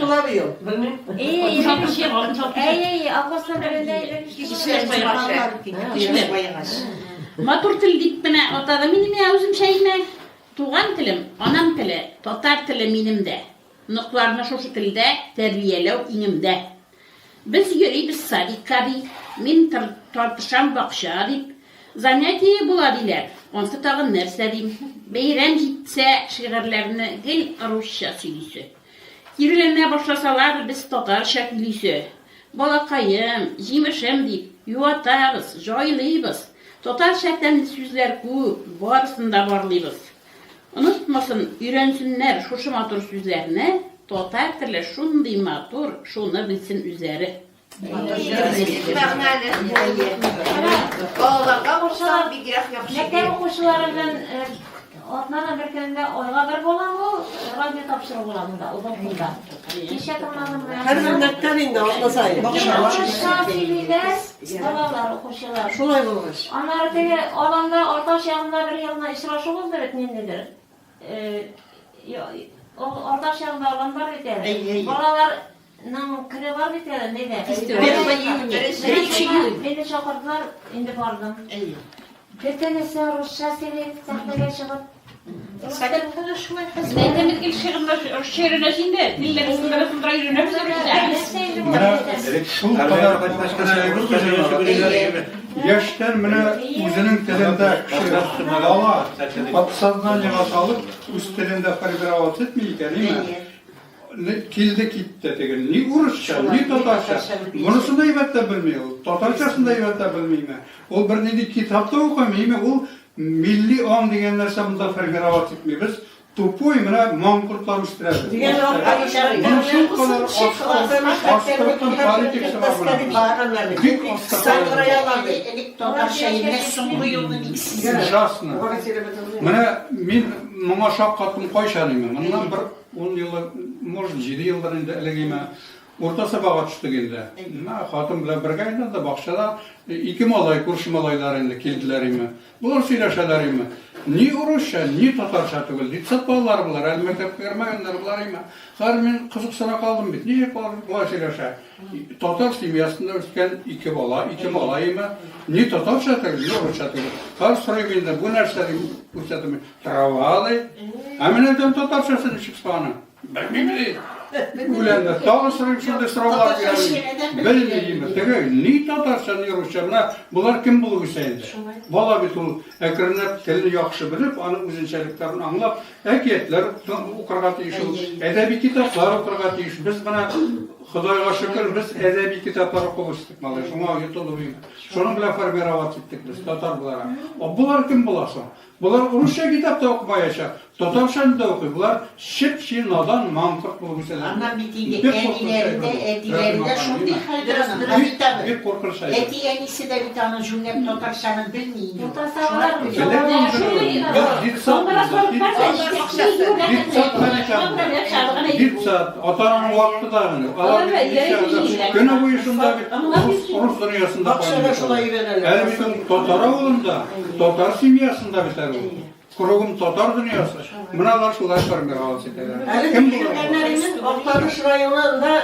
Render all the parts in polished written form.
Kullanıyor. İyi. Çok bir şey var, çok bir şey. İyi. Akosuna böyle Kişiler Matır til deyip bana otada benim ya özüm şeyime tuğan tilim, anam tili, tatar tili minimde. Noklarına şu tilde terbiyelev inimde. Biz yürüyüz sadika deyip, min tartışan bakşa deyip, zanetiye buladiler. Onsa tağın nerse deyip, beyren gitse şiirlerini gel aruşa söylüsü. Yürülerine başlasalar biz tatar şekilüsü. Balakayım, jimişim deyip, yuvatağız, joylıyız. Total şekilde sözler ku, barısında varlıyız. Unutmasın, öğrensinler şu matur sözlerini, total tile şunday matur, şunu bilsin üzeri. Mektep okuşularından Otlarla bir kere oyga bir bolan bu, radyo tapşırı bolan da, uzun kılda. Kişe tanımadım ben. Her ünnetten indi, atlasaydı. Şafili'de balalar, okuşular. Şolay bulmuş. Onlar tege alanda, ortaş yanında bir yılına işraşımız da etmenlidir. Ortaş yanında alanlar biter. Balalarның kiri var biter, neydi? Beni çakırdılar, indi bardım. Bir tanesi Rusça söyleyip, sahneye çıkıp. Neyden bir şiirler şiirine şimdi, dilleri sınırı sınırı yürüne bize Şu kadar yaşlar mene o'zining tilida bola podsoznaniyaga solib o'z tilida preparat etmaydi. Keldi ketdi degan. Ni uruscha, ni totarscha. Bunisini aytda bilmayman. Totarchasini aytda bilmayman. U bir nechta kitobda o'qimayman. U milliy ong degan narsa bunda preparat etmaymiz. To'poy mana manqurtlar o'stiradi. Degan Mana men bunga shoqqatim qo'yishadimi? Bundan bir 10 yil, может 7 yildir endi iligime o'rta sabaga tushdik endi. Nima xotin bilan birga endi bog'chada ikki malay, ko'rshi malaylar endi keldilarmi. Bular so'rashalarmi? Ni urusha, ni totarsha tugul. Ditsat bolalar bular, albatta ko'rmaganlar bularmi? Har men qiziqsana qoldim bit. Nega bular so'rasha? Totar semiyasida o'sgan ikki bola, ikki malaymi? Ni totarsha tugul, ni urusha tugul. Har so'rayganda bu narsani ko'rsatdim. Travali. Aminedan totarshasini chiqsana. Bilmayman. Ularni tog'i surib shunday so'rovlar beradi. Bilmayman. Tega ni totarsha, ni ruscha. Bular kim bo'lsa endi. Bola bit u akrinab tilni yaxshi bilib, uning o'zinchaliklarini anglab, aytlar o'qirga tegishi, adabiy kitoblar o'qirga tegishi. Biz mana Xudoga shukr, biz adabiy kitoblar o'qib mana shunga yetolmaymiz. Shuni bilan farberawat etdik biz totar bular. Bular kim bo'lasa? Bular ruscha kitobda o'qimaycha, totarshani da o'qiydi. Bular ship-shi nodon mantiq bo'lsalar. Ama bitince edilerinde şunday haydrasdır. Hep korkursa. Eti enisi de bir tane cümle totarsanı bilmiyor. Totarsalar Ditsat, atanın vakti da günü boyu şunda Rus dünyasında elbette Totar oğlunda, Totar simyasında biter bu. Kurugum Totar dünyası. Bunlar şular farklı havası eder. Kim bu? Aktarış rayonunda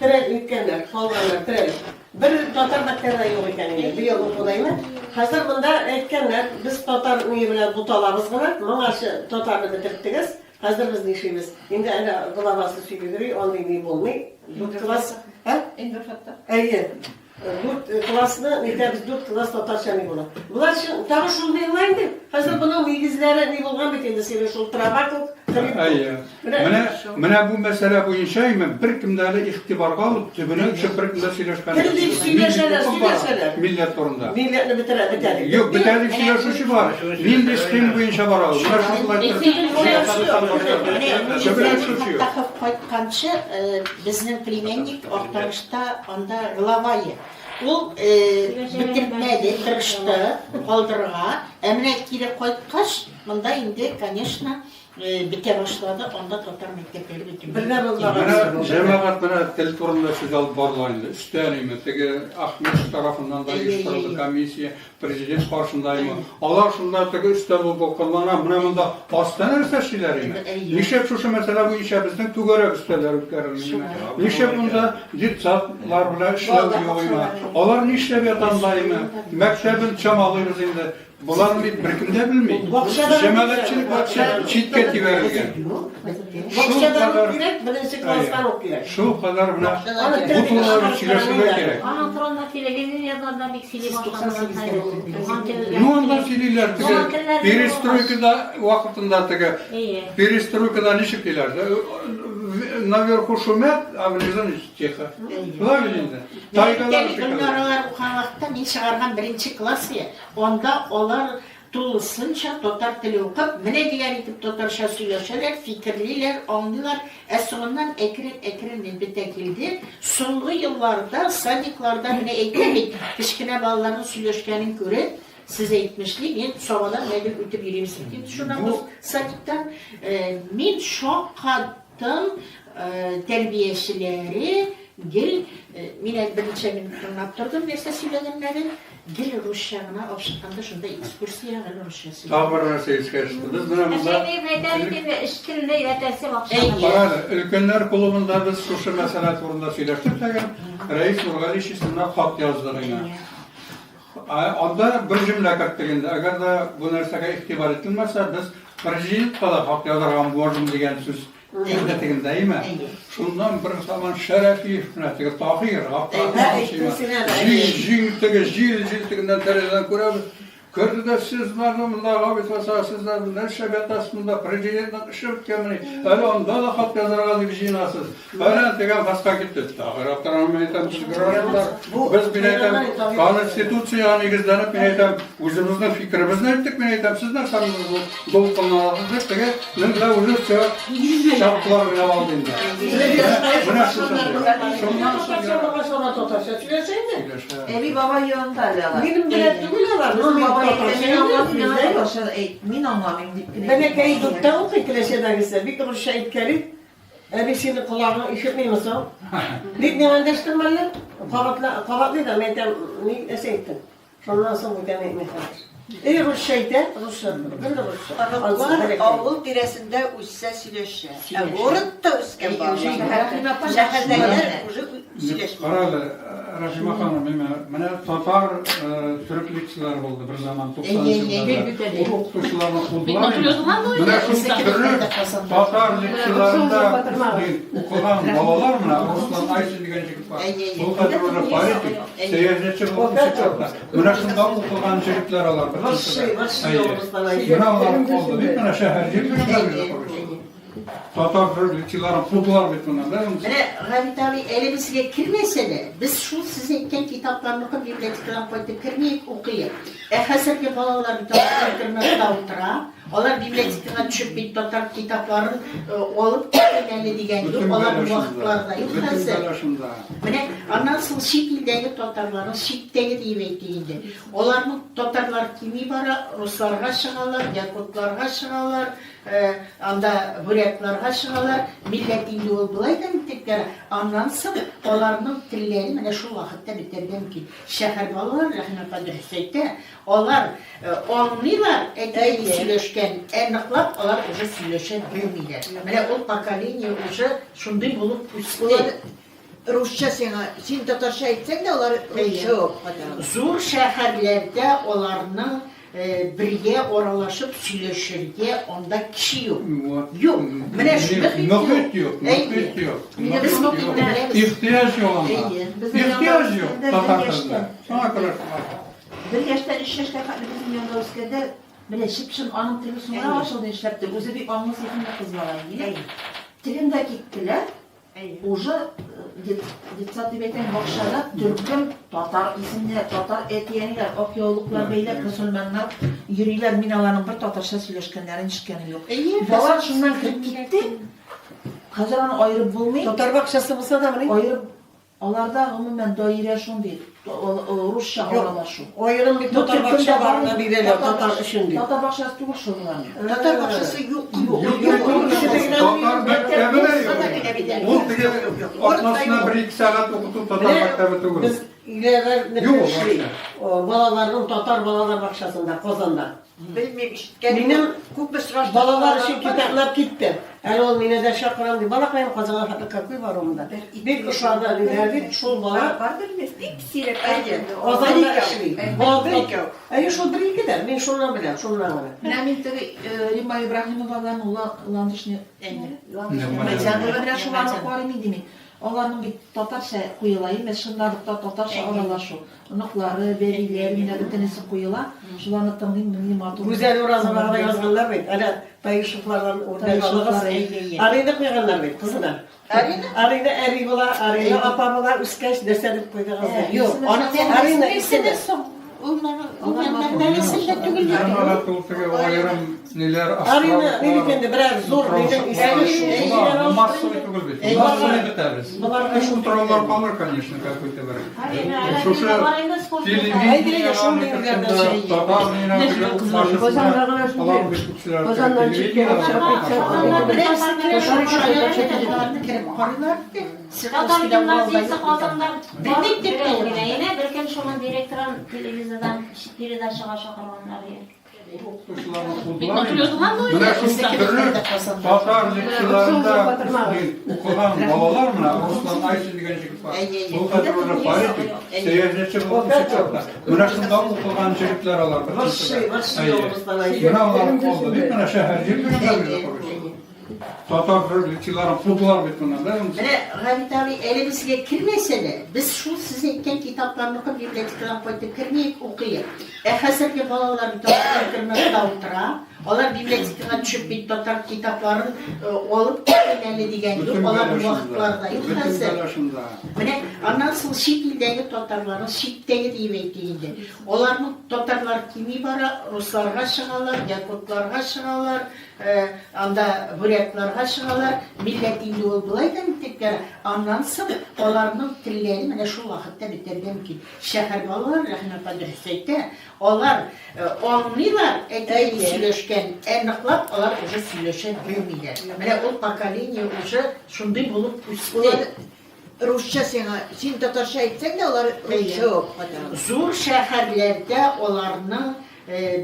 tren yükkenler, kolganlar tren. Bir Totar bakteriya yok ekan, bir yıl o'qidaymi. Hozir bunda aytganlar, biz Totar uyi bilan butalarimiz bilan, mana shu Totarni bitiribdiz. Hozir biz ishimiz. Endi ana glavasi suyuliri, onday bo'lmay. Klass, ha? Endi hatta. Ayy. 4 klassni, biz 4 klass Totarchani bo'ladi. Bular shu tag'i shunday o'ylaydi. Hozir buning negizlari ne bo'lgan bit endi sen shu travakl Mana bu masala bo'yicha bir kimlarni ixtiborga olib, tubini shu bir kimlar so'rashgan. Millat o'rinda. Millatni bitiradi. Yo'q, bitalik so'rashishi bor. Men diskin bo'yicha boradi. Ular shunday Takıp koykançı bizning plymennik ortalıkta onda glavayı. O bitirmedi, tırıştı, kaldırğa. Emine kire koykaç, bunda indi, конечно, bite başladı, onda Tatar mektepleri bütün. Birine buldu. Mana cemaat mana til turunda söz alıp barlayındı. Üstleniymi, tege Ahmet tarafından da uyuşturuldu komissiya, prezident karşındayımı. Alar şunda tege üstel bulup okulmana, buna bunda aslan erseşçileriymi. Nişep şuşu mesela bu işe bizden tugara üsteller ütkeriliymi. Nişep bunda ditsatlar bile işlev yoğuyma. Alar nişep yatandayımı, mektebin çamalıyız indi. Bular bir birikimde bilmeyin. Cemaatçilik bakışı çitketi verilgen. Bakşadan direkt birinci klastan okuyor. Şu kadar buna bu turları çileşmek gerek. Ana turunda televizyonda bir sili başlandı. Ne ondan sililer tıkı? Perestroika'da vakitinde tıkı. Perestroika'da ne şekillerdi? Naver huşumet avnizan içteki. Bula bilindi. Taygalar şekilde. Bunlar okuyan vakitte ben çıkargan birinci klas ya. Onda onlar tuğlusunca Tatar tili okup, mene diğer itip Tatarşa söyleşerler, fikirliler, anlıyorlar. Sonundan ekrin bitekildi. Sonlu yıllarda, sadıklarda mene eklemek, kışkine ballarının söyleşkenin göre size etmişlik, men sobadan nedir ütüp yürüyemsin. Şundan bu sadıktan men şok kattım terbiyesileri, gel, mine birinci min tırnap durdum, verse söyleyenlerin, gel Rusça'na opşıkkanda şunda ekskursiya gel Rusça'sı. Tağbarına seyirkeştiniz. Buna ülkenler kulübünde biz şu mesele turunda söyleştik. Reis Nurgali işisine hak yazdığına. Onda bir cümle kattıgında, eğer de bu nersege ihtibar edilmezse biz prezident kadar hak yazdırgan borcum degan söz değil mi? Şundan bir zaman şerefi, tahir, jil tereden kurabilir. Gördü de sizler bunlar habitasa sizler bunlar şebetasında prezidentin ışık kemini. Öyle onda da hak yazargalı bir jinasız. Öyle tegen başka gitti. Ahir meyetem sigaralar. Biz binetem konstitusiya negizlenip binetem özümüzden fikrimizni ettik binetem sizler sanırız dolu kılınağınızdır. Tegen men bile özümüzce şartlar bile aldığında. Buna şundan sonra Tatarşa söyleşeydi. Evi baba yönderler. Benim bilettim ne var? Ben epey tuttum o kitleseden ise bir kuruş şehit gelip ebesinin kulağına işitmiyor musun? Bir ne anlaştırmalı? Kavatlı da ben de ne seyittim. Ondan sonra bu demek mesela. Rus şehitler, Ruslar. Ben de Ruslar. Onlar avul biresinde uçsa sileşe. Orada da üsken bağlı. Şehirdeler sileşe. Kararlı, Rahime Hanım, bana Tatar Türklikçiler oldu bir zaman 90'lı yıllarda. O okutuşlarını kurdular. Bana şu türlü Tatar likçilerinde okuyan balalar mı? Ruslan Ayşe digencik var. Bu kadar orada paylaştık. Seyirci bu çıkarttı. Bana şunda okuyan çocuklar alar. Bana onlar oldu. Bir tane şehirci bir tane Tatar Türklikçilerin kurdular bütünler. Rabbit abi elimizge kirmese de biz şu sizin kitaplarını bibliotekten koyduk kirmeyip okuyup. Hazırki balalar bibliotekten otura. Onlar bibliotekten düşüp bir Tatar kitapların olup gitmeli diyen yok. Onlar bu vakitlarda yok hazır. Ondan sonra şekildeki Tatarların şekteki diyebildiğinde. Onların Tatarlar kimi var? Ruslarga çıkarlar, Yakutlarga çıkarlar, anda Buryatlarga çıkarlar. Milletinde oldulaydı tekrar anlansın. Onların tilleri şu vakitte bitirdim ki şehir balalar Rahmet Kadir Hüseyin'de onlar onlular eteği söyleşken enliklap onlar ucu söyleşen bilmiyorlar. Böyle o pakalini ucu şunday bulup üstte. Rusça sana, sen Tatarşa etsen de onlar Rusça yok. Zor şehirlerde onların birge oralaşıp söyleşirge onda kişi yok. Yok. Nöbet yok. Nöbet yok. İhtiyaç yok onda. İhtiyaç yok Tatar'da. Sana kadar. Bir yaşta işleşte bizim yanında Özge'de böyle şıpşın anım tili sonra başladı işlepti. Özü bir anlı setimde kız var yine. Tilimde gittiler. Уже детсады бейтен бакшада Türk'üm, Tatar isimler, Tatar etiyeniler, Okyoluklar, beyler, Müslümanlar yürüyorlar, minaların bir Tatarşa söyleşkenlerin işkeni yok. Balar şundan kırıp gitti. Hazır onu ayırıp bulmayıp. Tatar bakşası mısın da mı? Ayırıp Аларда гомумән даирә шундый, русча аралашу. Oyunun bir Tatar bakışı var ona bir ele Tatar için diyor. Татар бакчасы түгел шул булган. Tatar bakşası yok. Tatar mektebi de yok. Ol tege atmasına 1-2 saat okutup Tatar mektebi tugul. Biz ileride Yok, ne şey, balaların Tatar balalar bakışasında Kozan'da. Bilmem işte. Benim Kup sıraç. balalar için kitaplap gitti. Yani ol mine de şakıram diye. Balak benim Kozan'a hatta kakı var onda. Bir kuşağda ileride şul bala. Vardır mı? İkisiyle bence. Kozan'da işli. Ay şu bir gider. Ben şundan bilem, şundan bilem. Менә мин теге Римма Ибраһимоваларның улы ландышны әйне. Мен җанлыгы белән шуларны карыйм инде мин. Аларның бит татарча куела имеш, шунларда татарча аралашу. Оныклары, бәйләр, менә бөтенесе куела. Шуларны тыңлыйм, мин матур. Güzel uğrazılarda yazganlar bit. Ana tayışıklardan orada kalırız. Arayda koyganlar bit kızına. Arayda eri bola, arayda apa bola, üskeş desedip koyganlar. Yok, arayda istemez. Onların neresinde tügül Ben ara tultege oyarım neler Arayda ne dikende biraz zor neden istemez. Массовый тugul bit. Массовый bitebriz. Şu trollar kalır, конечно, какой-то bir. Şuşa televizyonlarda Tatar mine alan bir kişiler Tatar gimnaziyasi Qozonda bildik deb yine bir kun şunun direktorun televiziyadan birida çığa şaqırganlar edi. Buna şu türlü Tatar lekçalarında okulan balalar mı? Ruslan Ayşe degan jigit var. Bu kadar orada Paris, seyahatçi olmuş çıkardı. Buna şundan okulan jigitler alar. Buna alan oldu. Bir tane şehir jigitler Tatar lekçaların futbollar bitmeden. Mene Gavit abi elimizge kirmese de biz şu sizinken kitaplarını okuyup bibliotekten koyduk kirmeyip okuyup. Hazırki balalar bir Tatar kirmekte otura. Onlar bibliotekten düşüp bir Tatar kitapların olup önemli diyen yok. Onlar bu vakitlarda yok hazır. Mene anasıl şekildeki Tatarların şekteki diyevekliğinde. Onların Tatarlar kimi var? Ruslarga çıkarlar, Yakutlarga çıkarlar. Anda Buryatlarga çıkarlar. Milletinde ol bulaydan tekrar anlansın. Onların tilleri mene şu vakitte bitirdim ki şehir balalar rahmet edilseydi. Onlar anlıyorlar eteğini söyleşken enliklap onlar uca söyleşen bilmiyorlar. Mene o pakalini uca şunday bulup üstte. Rusça sen Tatarça etsen de onlar yok. Zor şehirlerde onlarını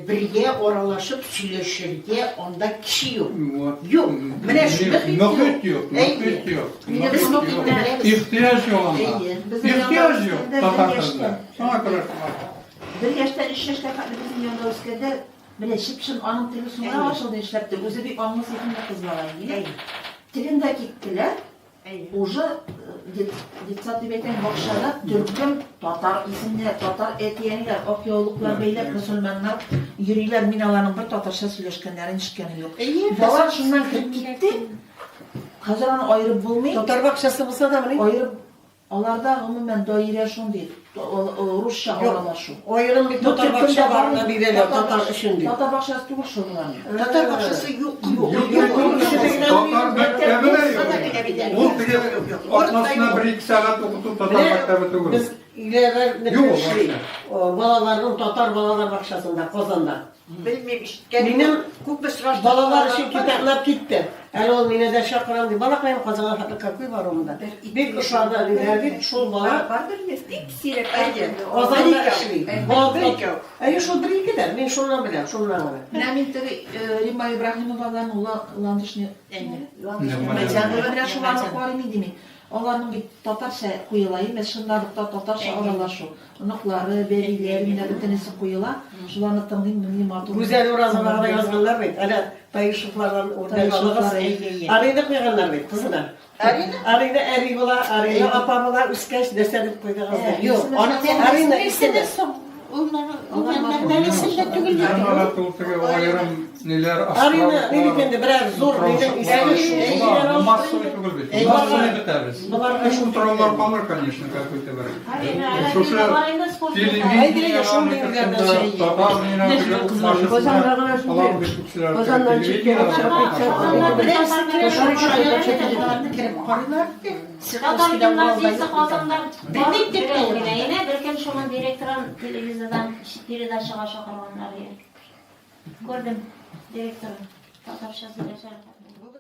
birge oralaşıp söyleşirge onda kişi yok. Yok. Mene şunu Nokut yok. Nokut yok. İhtiyaç yok onda. İhtiyaç yok Tatar kızında. Sana kadar Bir yaşta işleşte kaldı bizim yanında Özke'de böyle şıpşın anın tili sonra başladı işlepti. Özü bir anlı seçimde kız var yine. Tilinde gittiler. Уже детсat beyten bakışada Türk'üm, Tatar isimler, Tatar etiyeniler, Okyoluklar, beyler, Müslümanlar yürüyorlar minalarının bir Tatarça söyleşkenlerin işkeni yok. Balar şundan kırıp gitti. Haziran'ı ayırıp bulmayıp, Tatar bakışası bu sana mı? ayırıp Alarda gomumən dairə şun deyil, Rusça aralaşu. Oyunun bir Tatar bakışı var ona bir ele Tatar için diyor. Tatar bakışası түгел шул булган. Tatar bakşası yok. Tatar mektebi de yok. Ol tege atmasına 1-2 saat okutup Tatar mektebi tugul. Biz ileride Yok, ne şey, balaların Tatar balalar bakışasında Kozan'da. Bilmem işte. Benim kup sıraç. balalar için kitaplap gitti. Yani ol mine de şakıram diye. Balak benim Kozan'a hatta kakı var onda. Bir kuşağda ileride şul bala. Vardır mı? İkisiyle bence. Kozan'da işli. Ay şu bir gider. Ben şundan bilem, şundan bilem. Менә мин теге Римма Ибраһимоваларның улы ландышны әйне. Мен җанлыгы белән шуларны карыйм инде мин. Аларның бит татарча куела имеш, шунларда татарча аралашу. Оныклары, бәйләр, менә бөтенесе куела. Шуларны тыңлыйм, мин матур. Güzel uğrazılarda yazganlar bit. Ana tayışıklardan orada kalırız. Arayda koyganlar bit kızına. Arayda eri bola, arayda apa bola, üskeş desedip koyganlar. Yok, Arayda istemez. Onlar neresinde tügülüyor? Hala tultuğu ayırım neler Arina ne dikende birer zor neden istemiş. Массовый түгел бит. Массовый бит әбез. Эш утраулар калыр, конечно, какой-то бер. Шушы телевидение Ozandan çıkıyor, Татар гимназиясы Казанда бар дигән беркем шуның директорын телевизордан передачага чакырганнар. Күрдем директорын татарча сөйләшә.